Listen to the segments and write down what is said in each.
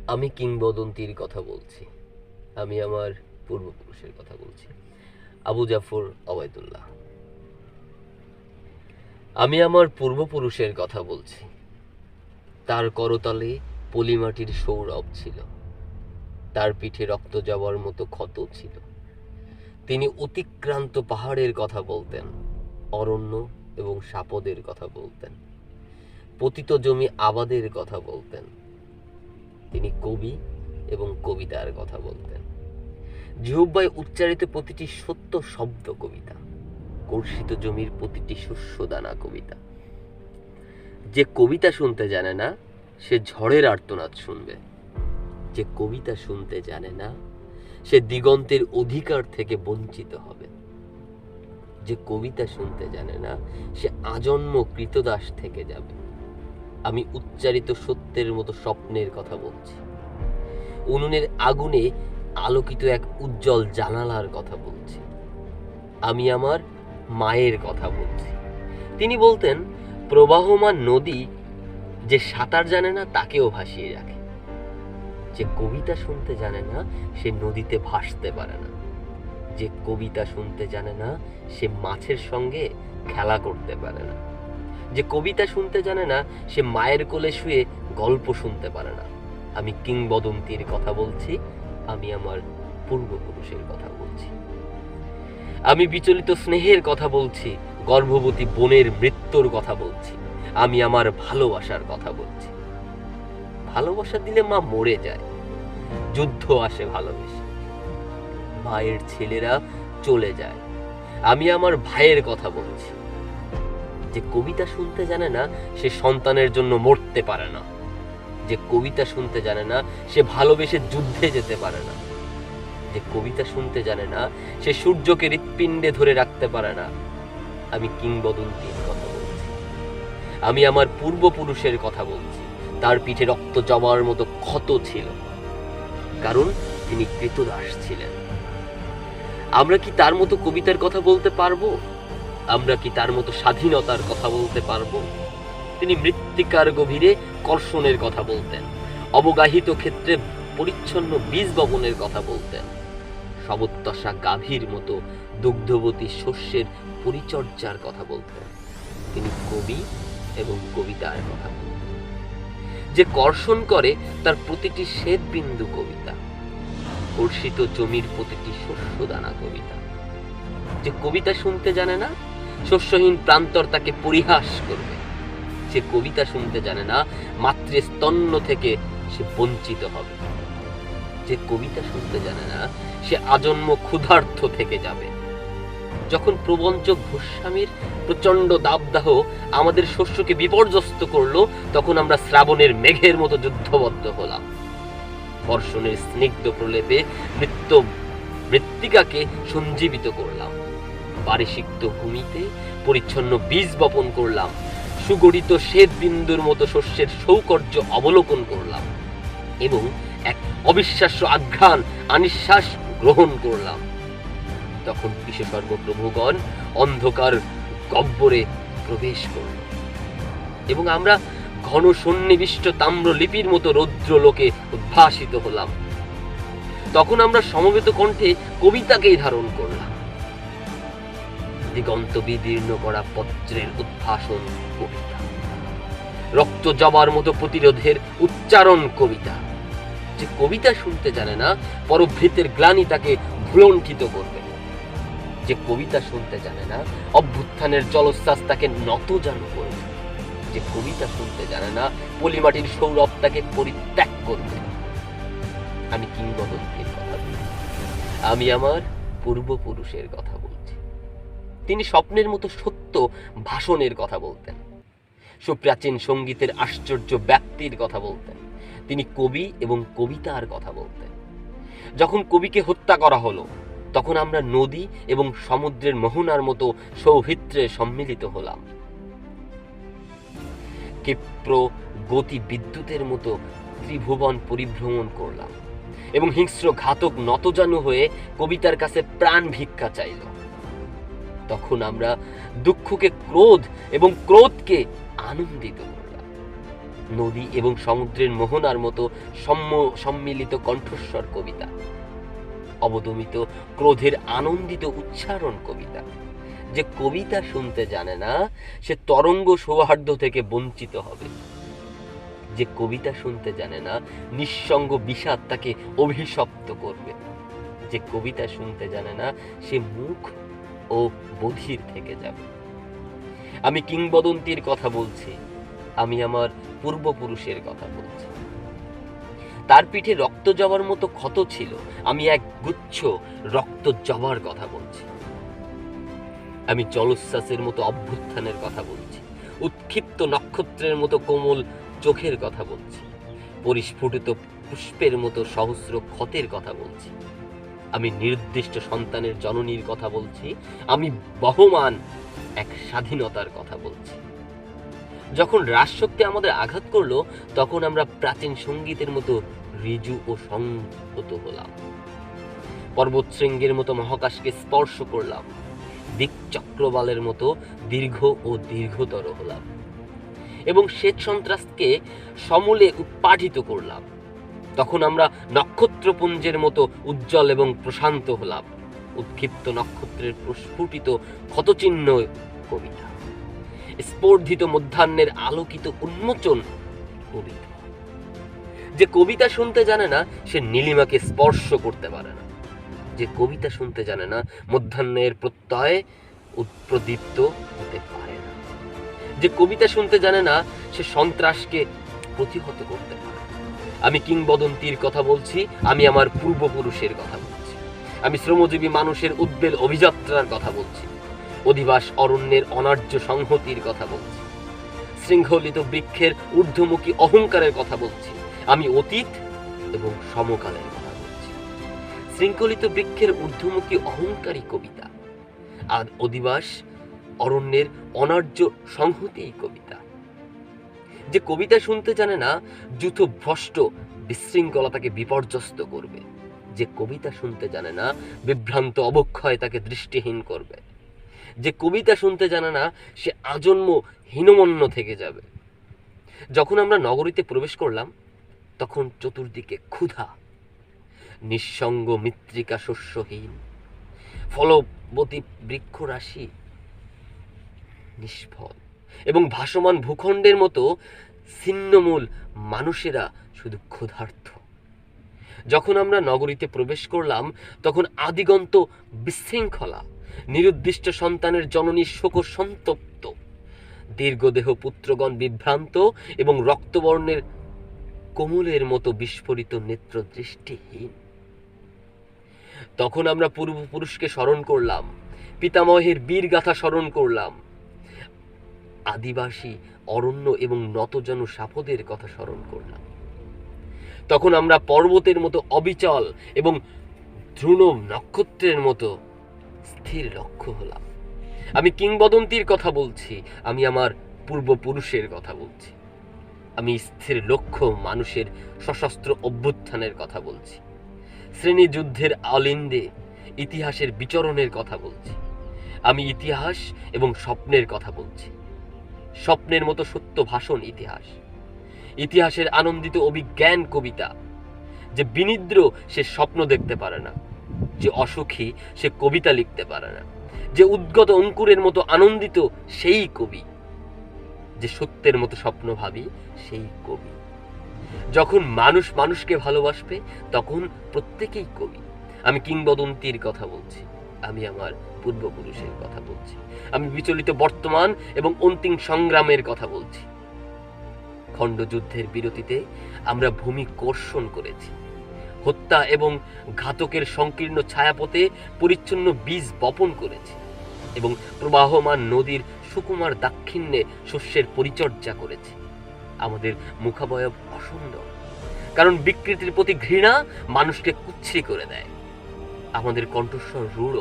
আমি কিংবদন্তির কথা বলছি। আমি আমার পূর্বপুরুষের কথা বলছি। আবু জাফর ওবায়দুল্লাহ। আমি আমার পূর্বপুরুষের কথা বলছি। তার করতলে পলিমাটির সৌরভ ছিল, তার পিঠে রক্ত যাওয়ার মতো ক্ষত ছিল। তিনি অতিক্রান্ত পাহাড়ের কথা বলতেন, অরণ্য এবং সাপদের কথা বলতেন, পতিত জমি আবাদের কথা বলতেন। তিনি কবি এবং কবিতার কথা বলতেন। জিহ্বায় উচ্চারিত প্রতিটি সত্য শব্দ কবিতা, কর্ষিত জমির প্রতিটি শস্যদানা কবিতা। যে কবিতা শুনতে জানে না সে ঝড়ের আর্তনাদ শুনবে। যে কবিতা শুনতে জানে না সে দিগন্তের অধিকার থেকে বঞ্চিত হবে। যে কবিতা শুনতে জানে না সে আজন্ম কৃতদাস থেকে যাবে। আমি উচ্চারিত সত্যের মতো স্বপ্নের কথা বলছি। উনুনের আগুনে আলোকিত এক উজ্জ্বল জানালার কথা বলছি। আমি আমার মায়ের কথা বলছি। তিনি বলতেন, প্রবাহমান নদী যে সাঁতার জানে না তাকেও ভাসিয়ে রাখে। যে কবিতা শুনতে জানে না সে নদীতে ভাসতে পারে না। যে কবিতা শুনতে জানে না সে মাছের সঙ্গে খেলা করতে পারে না। যে কবিতা শুনতে জানে না সে মায়ের কোলে শুয়ে গল্প শুনতে পারে না। আমি কিংবদন্তির কথা বলছি। আমি আমার পূর্বপুরুষের কথা বলছি। আমি বিচলিত স্নেহের কথা বলছি, গর্ভবতী বোনের মৃত্যুর কথা বলছি। আমি আমার ভালোবাসার কথা বলছি। ভালোবাসা দিলে মা মরে যায়, যুদ্ধ আসে ভালোবেসে, মায়ের ছেলেরা চলে যায়। আমি আমার ভাইয়ের কথা বলছি। যে কবিতা শুনতে জানে না সে সন্তানের জন্য মরতে পারে না। যে কবিতা শুনতে জানে না সে ভালোবেসে যুদ্ধে যেতে পারে না। যে কবিতা শুনতে জানে না সে সূর্যকে হৃৎপিণ্ডে ধরে রাখতে পারে না। আমি কিংবদন্তির কথা বলছি। আমি আমার পূর্বপুরুষের কথা বলছি। তার পিঠে রক্ত জমার মতো ক্ষত ছিল, কারণ তিনি কৃতদাস ছিলেন। আমরা কি তার মতো কবিতার কথা বলতে পারবো? আমরা কি তার মতো স্বাধীনতার কথা বলতে পারবো? তিনি মৃত্তিকার গভীরে কর্ষণের কথা বলতেন, অবগাহিত ক্ষেত্রে পরিচ্ছন্ন বীজ বপনের কথা বলতেন, শবত্তশা গাভীর মতো দুগ্ধবতী শস্যের পরিচর্যার কথা বলতেন। তিনি কবি এবং কবিতার কথা বলতেন। যে কর্ষণ করে তার প্রতিটি শ্বেত বিন্দু কবিতা, কর্ষিত জমির প্রতিটি শস্যদানা কবিতা। যে কবিতা শুনতে জানে না শস্যহীন প্রান্তর তাকে পরিহাস করবে। যে কবিতা শুনতে জানে না মাতৃস্তন্য থেকে সে বঞ্চিত হবে। যে কবিতা শুনতে জানে না সে আজন্ম ক্ষুধার্ত থেকে যাবে। যখন প্রবঞ্চক ভূস্বামীর প্রচন্ড দাবদাহ আমাদের শস্যকে বিপর্যস্ত করলো, তখন আমরা শ্রাবণের মেঘের মতো যুদ্ধবদ্ধ হলাম। বর্ষণের স্নিগ্ধ প্রলেপে মৃত্তিকাকে সঞ্জীবিত করলাম। পারিসিক্ত ভূমিতে পরিচ্ছন্ন বীজ বপন করলাম। সুগঠিত শ্বেত বিন্দুর মতো শস্যের সৌকর্য অবলোকন করলাম এবং এক অবিশ্বাস্য আঘ্রাণ আনিশ্বাস গ্রহণ করলাম। তখন বিশেষজ্ঞ প্রভুগণ অন্ধকার গহ্বরে প্রবেশ করল এবং আমরা ঘন সন্নিবিষ্ট তাম্রলিপির মতো রৌদ্রলোকে উদ্ভাসিত হলাম। তখন আমরা সমবেত কণ্ঠে কবিতাকেই ধারণ করলাম। দিগন্ত বিদীর্ণ করা পত্রের উদ্ভাসন কবিতা, রক্ত জবার মতো প্রতিরোধের উচ্চারণ কবিতা। যে কবিতা শুনতে জানে না পরভৃতের গ্লানি তাকে ভুলণ্ঠিত করবে। যে কবিতা শুনতে জানে না অভ্যুত্থানের জলোচ্ছ্বাস তাকে নতজানু করবে। যে কবিতা শুনতে জানে না পলিমাটির সৌরভ তাকে পরিত্যাগ করবে। আমি কিংবদন্তির কথা বলছি। আমি আমার পূর্বপুরুষের কথা বলছি। তিনি স্বপ্নের মতো সত্য ভাষণের কথা বলতেন, সুপ্রাচীন সঙ্গীতের আশ্চর্য ব্যাপ্তির কথা বলতেন। তিনি কবি এবং কবিতার কথা বলতেন। যখন কবিকে হত্যা করা হলো, তখন আমরা নদী এবং সমুদ্রের মোহনার মতো সৌভিত্রে সম্মিলিত হলাম। ক্ষিপ্র গতি বিদ্যুতের মতো ত্রিভুবন পরিভ্রমণ করলাম এবং হিংস্র ঘাতক নতজানু হয়ে কবিতার কাছে প্রাণ ভিক্ষা চাইল। তখন আমরা দুঃখকে ক্রোধ এবং ক্রোধকে আনন্দিত করলাম। নদী এবং সমুদ্রের মোহনার মতো সম্মিলিত কণ্ঠস্বর কবিতা, অবদমিত ক্রোধের আনন্দিত উচ্চারণ কবিতা। যে কবিতা শুনতে জানে না সে তরঙ্গ সৌহার্দ্য থেকে বঞ্চিত হবে। যে কবিতা শুনতে জানে না নিঃসঙ্গ বিষাদ তাকে অভিশপ্ত করবে। যে কবিতা শুনতে জানে না সে মুখ ও বধির থেকে যাবে। আমি কিংবদন্তির কথা বলছি, আমি আমার পূর্বপুরুষের কথা বলছি। তার পিঠে রক্ত জবার মতো ক্ষত ছিল, আমি এক গুচ্ছ রক্ত জবার কথা বলছি। আমি জলোচ্ছ্বাসের মতো অভ্যুত্থানের কথা বলছি, উৎক্ষিপ্ত নক্ষত্রের মতো কোমল চোখের কথা বলছি, পরিস্ফুটিত পুষ্পের মতো সহস্র ক্ষতের কথা বলছি। আমি নির্দিষ্ট সন্তানের জননীর কথা বলছি, আমি বহমান এক স্বাধীনতার কথা বলছি। যখন রাজশক্তি আমাদের আঘাত করলো তখন আমরা প্রাচীন সঙ্গীতের মতো ঋজু ও সংহত হলাম। পর্বত শৃঙ্গের মতো মহাকাশকে স্পর্শ করলাম, দিক চক্রবালের মতো দীর্ঘ ও দীর্ঘতর হলাম এবং শ্বেত সন্ত্রাসকে সমূলে উৎপাটিত করলাম। তখন আমরা নক্ষত্রপুঞ্জের মতো উজ্জ্বল এবং প্রশান্ত হলাম, উৎক্ষিপ্ত নক্ষত্রের প্রস্ফুটিত ক্ষতচিহ্ন কবিতা, স্পর্ধিত মধ্যাহ্নের আলোকিত উন্মোচন কবিতা। যে কবিতা শুনতে জানে না সে নীলিমাকে স্পর্শ করতে পারে না। যে কবিতা শুনতে জানে না মধ্যাহ্নের প্রত্যয় উৎপ্রদীপ্ত হতে পারে না। যে কবিতা শুনতে জানে না সে সন্ত্রাসকে প্রতিহত করতে পারে। আমি কিংবদন্তির কথা বলছি, আমি আমার পূর্বপুরুষের কথা বলছি। আমি শ্রমজীবী মানুষের উদ্বেল অভিযাত্রার কথা বলছি, অধিবাস অরণ্যের অনার্য সংহতির কথা বলছি, শৃঙ্খলিত বৃক্ষের ঊর্ধ্বমুখী অহংকারের কথা বলছি। আমি অতীত এবং সমকালের কথা বলছি। শৃঙ্খলিত বৃক্ষের ঊর্ধ্বমুখী অহংকারী কবিতা আর অধিবাস অরণ্যের অনার্য সংহতি কবিতা। যে কবিতা শুনতে জানে না যুথ ভ্রষ্ট বিশৃঙ্খলা তাকে বিপর্যস্ত করবে। যে কবিতা শুনতে জানে না বিভ্রান্ত অবক্ষয় তাকে দৃষ্টিহীন করবে। যে কবিতা শুনতে জানে না সে আজন্ম হীনমন্য থেকে যাবে। যখন আমরা নগরীতে প্রবেশ করলাম তখন চতুর্দিকে ক্ষুধা, নিঃসঙ্গ মৃত্তিকা শস্যহীন, ফলবতী বৃক্ষরাশি নিষ্ফল এবং ভাসমান ভূখণ্ডের মতো ছিন্নমূল মানুষেরা শুধু ক্ষুধার্ত। যখন আমরা নগরীতে প্রবেশ করলাম তখন আদিগন্ত বিশৃঙ্খলা, নিরুদ্দিষ্ট সন্তানের জননী শোক সন্তপ্ত, দীর্ঘদেহ পুত্রগণ বিভ্রান্ত এবং রক্তবর্ণের কোমলের মতো বিস্ফোরিত নেত্র দৃষ্টিহীন। তখন আমরা পূর্বপুরুষকে স্মরণ করলাম, পিতামহের বীরগাথা স্মরণ করলাম, আদিবাসী অরণ্য এবং নতজন সাপদের কথা স্মরণ করলাম। তখন আমরা পর্বতের মতো অবিচল এবং ধ্রুব নক্ষত্রের মতো স্থির লক্ষ্য হলাম। আমি কিংবদন্তির কথা বলছি, আমি আমার পূর্বপুরুষের কথা বলছি। আমি স্থির লক্ষ্য মানুষের সশস্ত্র অভ্যুত্থানের কথা বলছি। শ্রেণী যুদ্ধের অলিন্দে ইতিহাসের বিচরণের কথা বলছি। আমি ইতিহাস এবং স্বপ্নের কথা বলছি। স্বপ্নের মতো সত্য ভাষণ ইতিহাস, ইতিহাসের আনন্দিত অভিজ্ঞান কবিতা। যে বিনিদ্র সে স্বপ্ন দেখতে পারে না, যে অসুখী সে কবিতা লিখতে পারে না, যে উদ্গত অঙ্কুরের মতো আনন্দিত সেই কবি, যে সত্যের মতো স্বপ্ন ভাবি সেই কবি। যখন মানুষ মানুষকে ভালোবাসবে তখন প্রত্যেকেই কবি। আমি কিংবদন্তির কথা বলছি, আমি আমার পূর্বপুরুষের কথা বলছি। আমি বিচলিত বর্তমান এবং অন্তিম সংগ্রামের কথা বলছি। খণ্ডযুদ্ধের বিরতিতে আমরা ভূমি কর্ষণ করেছি, হত্যা এবং ঘাতকের সংকীর্ণ ছায়াপথে পরিচ্ছন্ন বীজ বপন করেছি এবং প্রবাহমান নদীর সুকুমার দাক্ষিণ্যে শস্যের পরিচর্যা করেছি। আমাদের মুখাবয়ব অসুন্দর, কারণ বিকৃতির প্রতি ঘৃণা মানুষকে কুচ্ছি করে দেয়। আমাদের কণ্ঠস্বর রূঢ়,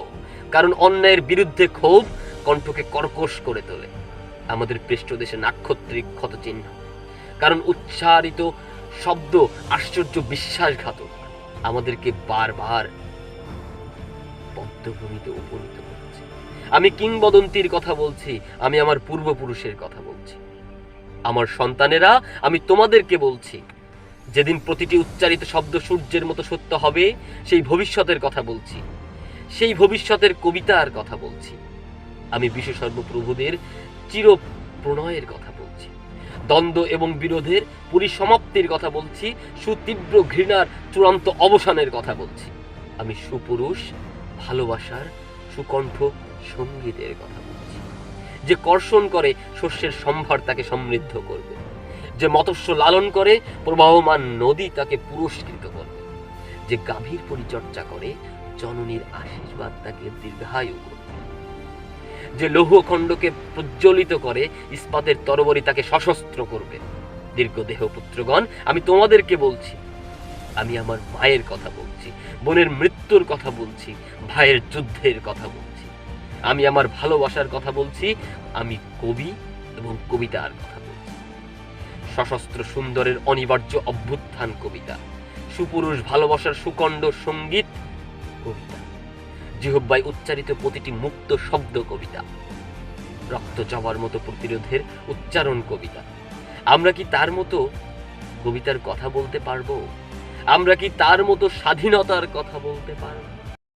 কারণ অন্যায়ের বিরুদ্ধে ক্ষোভ কণ্ঠকে কর্কশ করে তোলে। আমাদের পৃষ্ঠদেশে নাক্ষত্রিক ক্ষতচিহ্ন, কারণ উচ্চারিত শব্দ আশ্চর্য বিশ্বাসঘাতক, আমাদেরকে বারবার বদ্ধভূমিতে উপনীত করছে। আমি কিংবদন্তির কথা বলছি, আমি আমার পূর্বপুরুষের কথা বলছি। আমার সন্তানেরা, আমি তোমাদেরকে বলছি, যেদিন প্রতিটি উচ্চারিত শব্দ সূর্যের মতো সত্য হবে, সেই ভবিষ্যতের কথা বলছি, সেই ভবিষ্যতের কবিতার কথা বলছি। আমি বিশ্ব সর্বপ্রভুদের চির প্রণয়ের কথা বলছি, দ্বন্দ্ব এবং বিরোধের পরিসমাপ্তির কথা বলছি, সুতীব্র ঘৃণার চূড়ান্ত অবসানের কথা বলছি। আমি সুপুরুষ ভালোবাসার সুকণ্ঠ সঙ্গীতের কথা বলছি, যে কর্ষণ করে শস্যের সম্ভার তাকে সমৃদ্ধ করবে, যে মৎস্য লালন করে প্রবাহমান নদী তাকে পুরস্কৃত করবে, যে গাভীর পরিচর্যা করে জননীর আশীর্বাদ তাকে দীর্ঘায়ু করবে, যে লৌহখণ্ডকে প্রজ্বলিত করে ইস্পাতের তরবারি তাকে সশস্ত্র করবে। দীর্ঘদেহ পুত্রগণ, আমি তোমাদেরকে বলছি, আমি আমার মায়ের কথা বলছি, বোনের মৃত্যুর কথা বলছি, ভাইয়ের যুদ্ধের কথা বলছি, আমি আমার ভালোবাসার কথা বলছি, আমি কবি এবং কবিতার কথা বলছি। সশস্ত্র সুন্দরের অনিবার্য অভ্যুত্থান কবিতা, সুপুরুষ ভালোবাসার সুকণ্ড সঙ্গীত কবিতা, জিহ্বায় উচ্চারিত প্রতিটি মুক্ত শব্দ কবিতা, রক্ত জবার মতো প্রতিরোধের উচ্চারণ কবিতা। আমরা কি তার মতো কবিতার কথা বলতে পারবো? আমরা কি তার মতো স্বাধীনতার কথা বলতে পারবো?